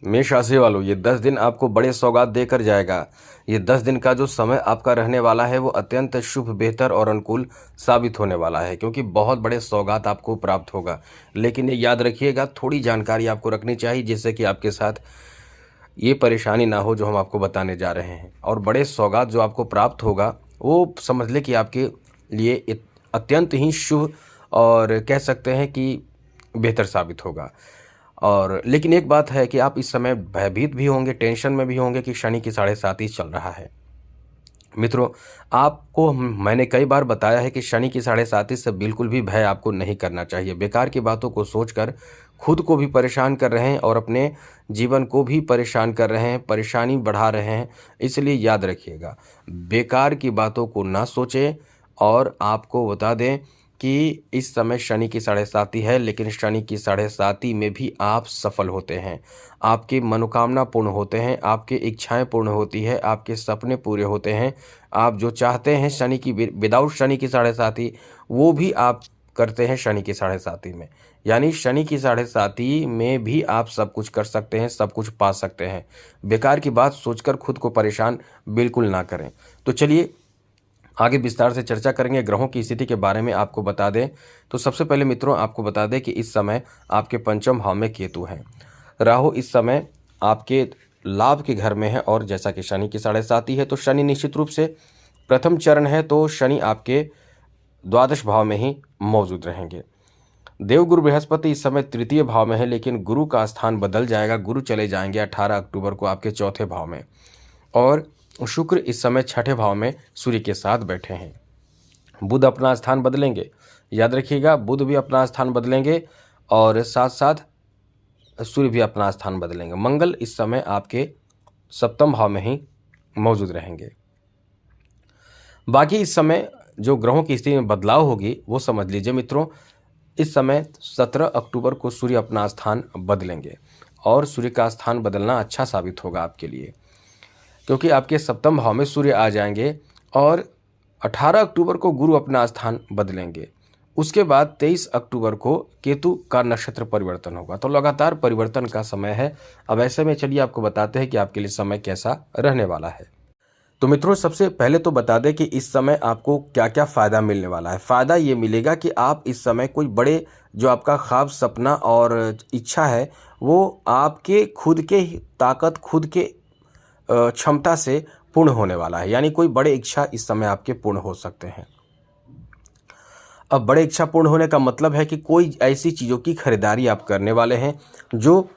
मेष राशि वालों, ये 10 दिन आपको बड़े सौगात देकर जाएगा। ये 10 दिन का जो समय आपका रहने वाला है वो अत्यंत शुभ, बेहतर और अनुकूल साबित होने वाला है, क्योंकि बहुत बड़े सौगात आपको प्राप्त होगा। लेकिन ये याद रखिएगा, थोड़ी जानकारी आपको रखनी चाहिए जिससे कि आपके साथ ये परेशानी ना हो जो हम आपको बताने जा रहे हैं। और बड़े सौगात जो आपको प्राप्त होगा वो समझ ले कि आपके लिए अत्यंत ही शुभ और कह सकते हैं कि बेहतर साबित होगा। और लेकिन एक बात है कि आप इस समय भयभीत भी होंगे, टेंशन में भी होंगे कि शनि की 7.5 चल रहा है। मित्रों, आपको मैंने कई बार बताया है कि शनि की 7.5 से बिल्कुल भी भय आपको नहीं करना चाहिए। बेकार की बातों को सोचकर खुद को भी परेशान कर रहे हैं और अपने जीवन को भी परेशान कर रहे हैं, परेशानी बढ़ा रहे हैं। इसलिए याद रखिएगा, बेकार की बातों को ना सोचें। और आपको बता दें कि इस समय शनि की 7.5 है, लेकिन शनि की 7.5 में भी आप सफल होते हैं। आपकी मनोकामना पूर्ण होते हैं, आपकी इच्छाएं पूर्ण होती है, आपके सपने पूरे होते हैं। आप जो चाहते हैं शनि की विदाउट शनि की 7.5 वो भी आप करते हैं शनि की 7.5 में। यानी शनि की 7.5 में भी आप सब कुछ कर सकते हैं, सब कुछ पा सकते हैं। बेकार की बात सोचकर खुद को परेशान बिल्कुल ना करें। तो चलिए आगे विस्तार से चर्चा करेंगे। ग्रहों की स्थिति के बारे में आपको बता दें तो सबसे पहले मित्रों आपको बता दें कि इस समय आपके पंचम भाव में केतु हैं। राहु इस समय आपके लाभ के घर में है, और जैसा कि शनि की 7.5 है तो शनि निश्चित रूप से प्रथम चरण है, तो शनि आपके द्वादश भाव में ही मौजूद रहेंगे। देवगुरु बृहस्पति इस समय तृतीय भाव में है, लेकिन गुरु का स्थान बदल जाएगा। गुरु चले जाएंगे 18 अक्टूबर को आपके चौथे भाव में, और शुक्र इस समय छठे भाव में सूर्य के साथ बैठे हैं। बुध अपना स्थान बदलेंगे, याद रखिएगा, बुध भी अपना स्थान बदलेंगे और साथ साथ सूर्य भी अपना स्थान बदलेंगे। मंगल इस समय आपके सप्तम भाव में ही मौजूद रहेंगे। बाकी इस समय जो ग्रहों की स्थिति में बदलाव होगी वो समझ लीजिए मित्रों। इस समय 17 अक्टूबर को सूर्य अपना स्थान बदलेंगे, और सूर्य का स्थान बदलना अच्छा साबित होगा आपके लिए, क्योंकि आपके सप्तम भाव में सूर्य आ जाएंगे। और 18 अक्टूबर को गुरु अपना स्थान बदलेंगे। उसके बाद 23 अक्टूबर को केतु का नक्षत्र परिवर्तन होगा। तो लगातार परिवर्तन का समय है। अब ऐसे में चलिए आपको बताते हैं कि आपके लिए समय कैसा रहने वाला है। तो मित्रों, सबसे पहले तो बता दें कि इस समय आपको क्या क्या फ़ायदा मिलने वाला है। फ़ायदा ये मिलेगा कि आप इस समय कोई बड़े जो आपका ख्वाब, सपना और इच्छा है वो आपके खुद के ताकत, खुद के क्षमता से पूर्ण होने वाला है। यानी कोई बड़े इच्छा इस समय आपके पूर्ण हो सकते हैं। अब बड़े इच्छा पूर्ण होने का मतलब है कि कोई ऐसी चीज़ों की खरीदारी आप करने वाले हैं जो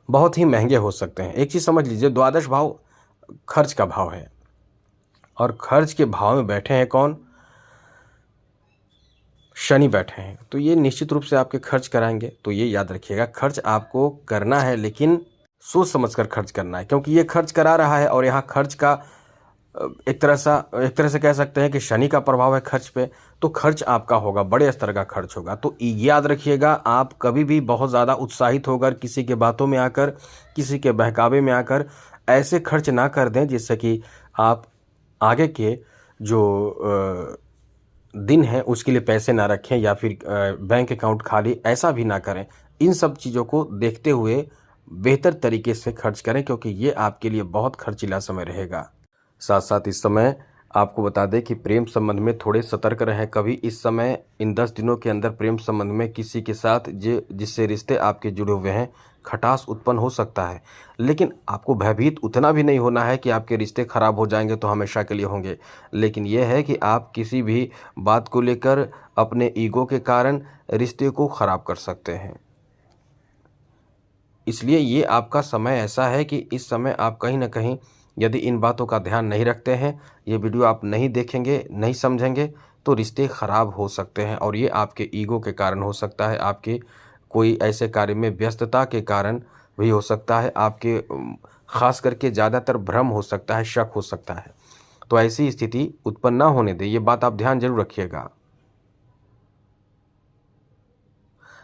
बहुत ही महंगे हो सकते हैं। एक चीज़ समझ लीजिए, द्वादश भाव खर्च का भाव है, और खर्च के भाव में बैठे हैं कौन? शनि बैठे हैं। तो ये निश्चित रूप से आपके खर्च कराएंगे। तो ये याद रखिएगा, खर्च आपको करना है, लेकिन सोच समझकर खर्च करना है, क्योंकि ये खर्च करा रहा है। और यहाँ खर्च का एक तरह से कह सकते हैं कि शनि का प्रभाव है खर्च पे। तो खर्च आपका होगा, बड़े स्तर का खर्च होगा। तो याद रखिएगा, आप कभी भी बहुत ज़्यादा उत्साहित होकर किसी के बातों में आकर, किसी के बहकावे में आकर ऐसे खर्च ना कर दें जिससे कि आप आगे के जो दिन है उसके लिए पैसे ना रखें, या फिर बैंक अकाउंट खाली, ऐसा भी ना करें। इन सब चीज़ों को देखते हुए बेहतर तरीके से खर्च करें, क्योंकि ये आपके लिए बहुत खर्चीला समय रहेगा। साथ साथ इस समय आपको बता दें कि प्रेम संबंध में थोड़े सतर्क रहें। कभी इस समय इन 10 दिनों के अंदर प्रेम संबंध में किसी के साथ जिससे रिश्ते आपके जुड़े हुए हैं, खटास उत्पन्न हो सकता है। लेकिन आपको भयभीत उतना भी नहीं होना है कि आपके रिश्ते खराब हो जाएंगे तो हमेशा के लिए होंगे। लेकिन यह है कि आप किसी भी बात को लेकर अपने ईगो के कारण रिश्ते को खराब कर सकते हैं। इसलिए ये आपका समय ऐसा है कि इस समय आप कहीं ना कहीं यदि इन बातों का ध्यान नहीं रखते हैं, ये वीडियो आप नहीं देखेंगे, नहीं समझेंगे, तो रिश्ते खराब हो सकते हैं। और ये आपके ईगो के कारण हो सकता है, आपके कोई ऐसे कार्य में व्यस्तता के कारण भी हो सकता है, आपके खास करके ज़्यादातर भ्रम हो सकता है, शक हो सकता है। तो ऐसी स्थिति उत्पन्न ना होने दें, ये बात आप ध्यान जरूर रखिएगा।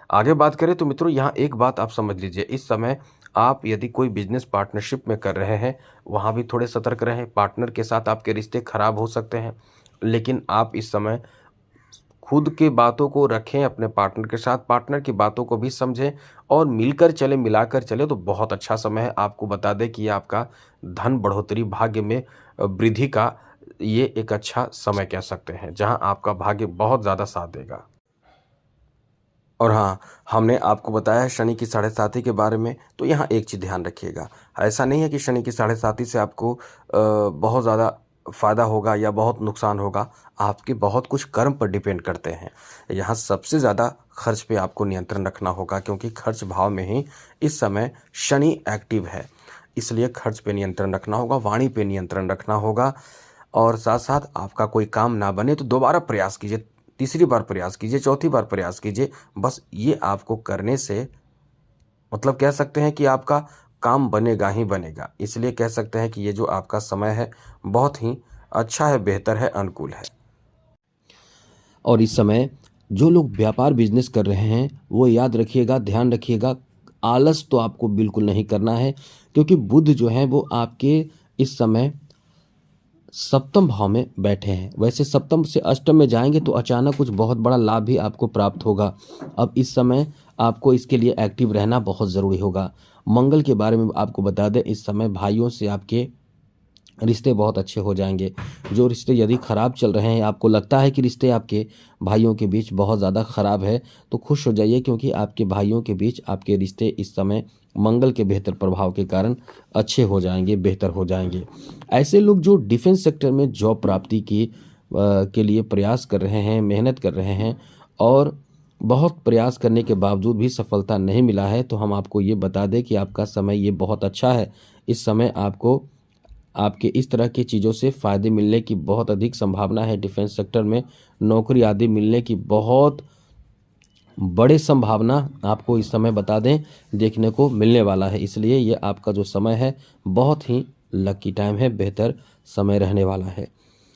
आगे बात करें तो मित्रों, यहाँ एक बात आप समझ लीजिए, इस समय आप यदि कोई बिजनेस पार्टनरशिप में कर रहे हैं, वहाँ भी थोड़े सतर्क रहें। पार्टनर के साथ आपके रिश्ते खराब हो सकते हैं, लेकिन आप इस समय खुद के बातों को रखें अपने पार्टनर के साथ, पार्टनर की बातों को भी समझें और मिलकर चलें, मिलाकर चलें तो बहुत अच्छा समय है। आपको बता दें कि ये आपका धन बढ़ोतरी, भाग्य में वृद्धि का ये एक अच्छा समय कह सकते हैं, जहां आपका भाग्य बहुत ज़्यादा साथ देगा। और हाँ, हमने आपको बताया है शनि की साढ़े साती के बारे में, तो यहाँ एक चीज़ ध्यान रखिएगा, ऐसा नहीं है कि शनि की साढ़े साती से आपको बहुत ज़्यादा फ़ायदा होगा या बहुत नुकसान होगा, आपके बहुत कुछ कर्म पर डिपेंड करते हैं। यहाँ सबसे ज़्यादा खर्च पे आपको नियंत्रण रखना होगा, क्योंकि खर्च भाव में ही इस समय शनि एक्टिव है, इसलिए खर्च पे नियंत्रण रखना होगा, वाणी पे नियंत्रण रखना होगा और साथ-साथ आपका कोई काम ना बने तो दोबारा प्रयास कीजिए, तीसरी बार प्रयास कीजिए, चौथी बार प्रयास कीजिए। बस ये आपको करने से मतलब कह सकते हैं कि आपका काम बनेगा ही बनेगा। इसलिए कह सकते हैं कि ये जो आपका समय है बहुत ही अच्छा है, बेहतर है, अनुकूल है। और इस समय जो लोग व्यापार बिजनेस कर रहे हैं वो याद रखिएगा, ध्यान रखिएगा, आलस तो आपको बिल्कुल नहीं करना है, क्योंकि बुध जो है वो आपके इस समय सप्तम भाव में बैठे हैं। वैसे सप्तम से अष्टम में जाएंगे तो अचानक कुछ बहुत बड़ा लाभ भी आपको प्राप्त होगा। अब इस समय आपको इसके लिए एक्टिव रहना बहुत ज़रूरी होगा। मंगल के बारे में आपको बता दें, इस समय भाइयों से आपके रिश्ते बहुत अच्छे हो जाएंगे। जो रिश्ते यदि ख़राब चल रहे हैं, आपको लगता है कि रिश्ते आपके भाइयों के बीच बहुत ज़्यादा ख़राब है, तो खुश हो जाइए, क्योंकि आपके भाइयों के बीच आपके रिश्ते इस समय मंगल के बेहतर प्रभाव के कारण अच्छे हो जाएंगे, बेहतर हो जाएंगे। ऐसे लोग जो डिफेंस सेक्टर में जॉब प्राप्ति के लिए प्रयास कर रहे हैं, मेहनत कर रहे हैं और बहुत प्रयास करने के बावजूद भी सफलता नहीं मिला है, तो हम आपको ये बता दें कि आपका समय ये बहुत अच्छा है। इस समय आपको आपके इस तरह की चीज़ों से फ़ायदे मिलने की बहुत अधिक संभावना है। डिफेंस सेक्टर में नौकरी आदि मिलने की बहुत बड़े संभावना आपको इस समय बता दें देखने को मिलने वाला है। इसलिए ये आपका जो समय है बहुत ही लकी टाइम है, बेहतर समय रहने वाला है।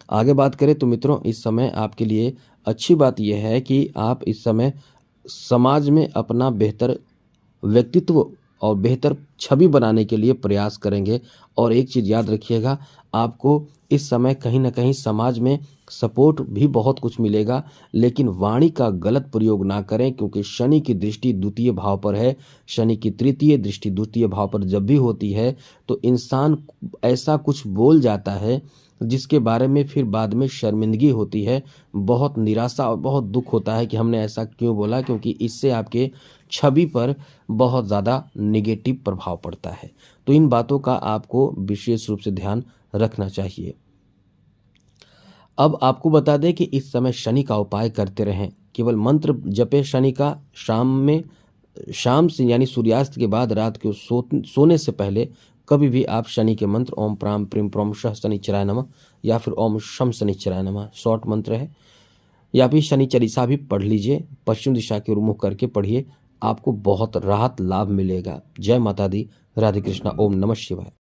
आगे बात करें तो मित्रों, इस समय आपके लिए अच्छी बात यह है कि आप इस समय समाज में अपना बेहतर व्यक्तित्व और बेहतर छवि बनाने के लिए प्रयास करेंगे। और एक चीज़ याद रखिएगा, आपको इस समय कहीं ना कहीं समाज में सपोर्ट भी बहुत कुछ मिलेगा, लेकिन वाणी का गलत प्रयोग ना करें, क्योंकि शनि की दृष्टि द्वितीय भाव पर है। शनि की तृतीय दृष्टि द्वितीय भाव पर जब भी होती है तो इंसान ऐसा कुछ बोल जाता है जिसके बारे में फिर बाद में शर्मिंदगी होती है, बहुत निराशा और बहुत दुख होता है कि हमने ऐसा क्यों बोला, क्योंकि इससे आपके छवि पर बहुत ज़्यादा नेगेटिव प्रभाव पड़ता है। तो इन बातों का आपको विशेष रूप से ध्यान रखना चाहिए। अब आपको बता दें कि इस समय शनि का उपाय करते रहें, केवल मंत्र जपे शनि का शाम से यानी सूर्यास्त के बाद रात को सोने से पहले कभी भी आप शनि के मंत्र ओम प्राम प्रीम प्रोम शः शनिश्चराय नमः या फिर ओम शम शनिश्चराय नमः शॉर्ट मंत्र है, या फिर शनि चालीसा भी पढ़ लीजिए, पश्चिम दिशा के ओर मुख करके पढ़िए, आपको बहुत राहत लाभ मिलेगा। जय माता दी, राधे कृष्णा, ओम नमः शिवाय।